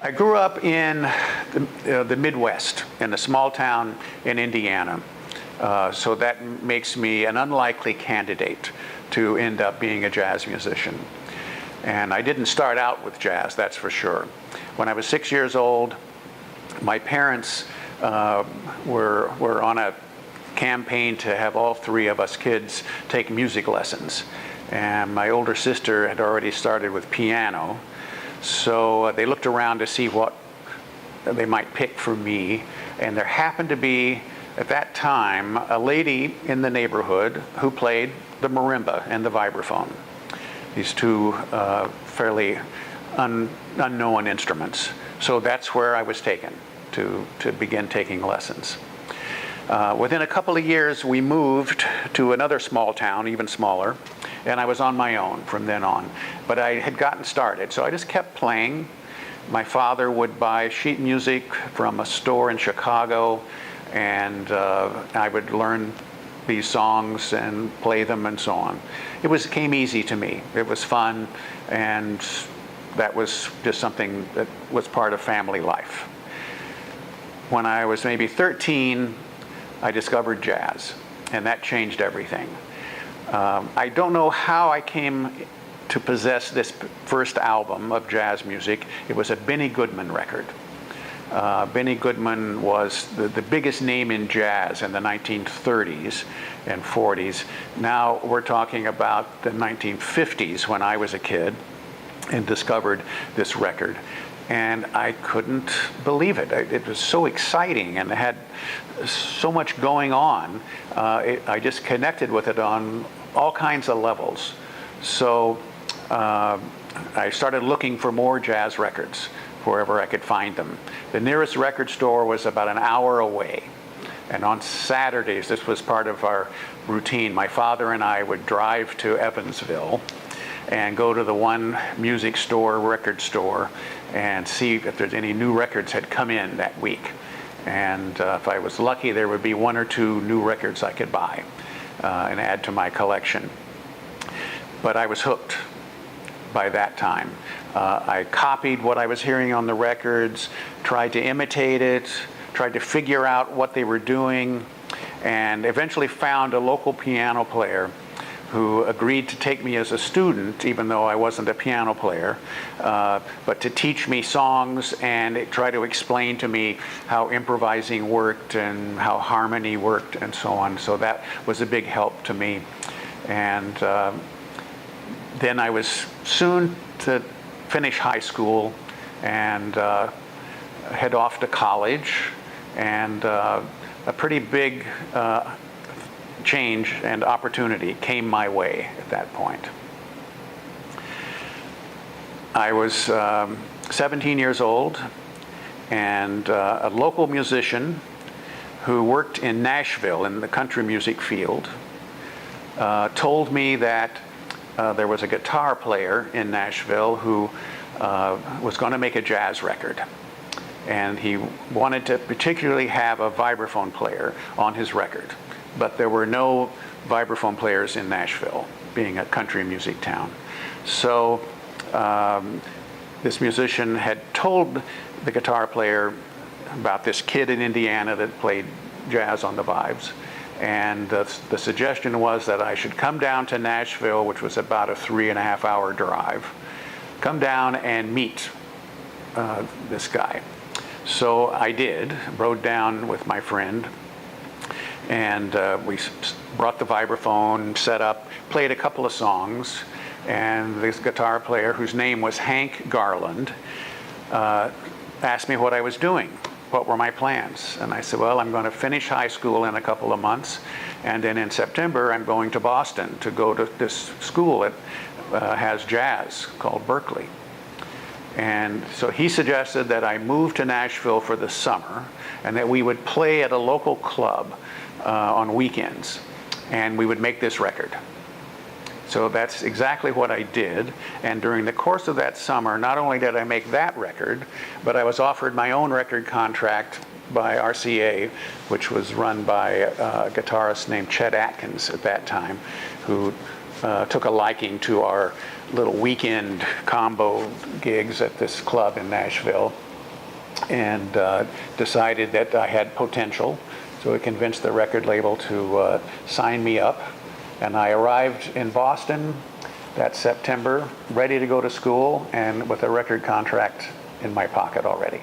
I grew up in the Midwest, in a small town in Indiana. So that makes me an unlikely candidate to end up being a jazz musician. And I didn't start out with jazz, that's for sure. When I was 6 years old, my parents were on a campaign to have all three of us kids take music lessons. And my older sister had already started with piano. So they looked around to see what they might pick for me. And there happened to be, at that time, a lady in the neighborhood who played the marimba and the vibraphone. These two fairly unknown instruments. So that's where I was taken to begin taking lessons. Within a couple of years, we moved to another small town, even smaller, and I was on my own from then on. But I had gotten started, so I just kept playing. My father would buy sheet music from a store in Chicago, and I would learn these songs and play them and so on. It came easy to me. It was fun, and that was just something that was part of family life. When I was maybe 13, I discovered jazz, and that changed everything. I don't know how I came to possess this first album of jazz music. It was a Benny Goodman record. Benny Goodman was the biggest name in jazz in the 1930s and 40s. Now we're talking about the 1950s when I was a kid and discovered this record. And I couldn't believe it. It was so exciting and it had so much going on. I just connected with it on all kinds of levels. So I started looking for more jazz records wherever I could find them. The nearest record store was about an hour away. And on Saturdays, this was part of our routine, my father and I would drive to Evansville and go to the one music store, record store, and see if there's any new records had come in that week. And if I was lucky, there would be one or two new records I could buy and add to my collection. But I was hooked by that time. I copied what I was hearing on the records, tried to imitate it, tried to figure out what they were doing, and eventually found a local piano player who agreed to take me as a student, even though I wasn't a piano player, but to teach me songs and try to explain to me how improvising worked and how harmony worked and so on. So that was a big help to me. And then I was soon to finish high school and head off to college, and a pretty big change and opportunity came my way at that point. I was 17 years old, and a local musician who worked in Nashville in the country music field told me that there was a guitar player in Nashville who was going to make a jazz record. And he wanted to particularly have a vibraphone player on his record. But there were no vibraphone players in Nashville, being a country music town. So this musician had told the guitar player about this kid in Indiana that played jazz on the vibes. And the suggestion was that I should come down to Nashville, which was about a 3.5-hour drive, come down and meet this guy. So I did, rode down with my friend, and we brought the vibraphone, set up, played a couple of songs, and this guitar player, whose name was Hank Garland, asked me what I was doing. What were my plans? And I said, well, I'm going to finish high school in a couple of months, and then in September I'm going to Boston to go to this school that has jazz called Berklee. And so he suggested that I move to Nashville for the summer and that we would play at a local club on weekends, and we would make this record. So that's exactly what I did. And during the course of that summer, not only did I make that record, but I was offered my own record contract by RCA, which was run by a guitarist named Chet Atkins at that time, who took a liking to our little weekend combo gigs at this club in Nashville. and decided that I had potential. So I convinced the record label to sign me up. And I arrived in Boston that September, ready to go to school and with a record contract in my pocket already.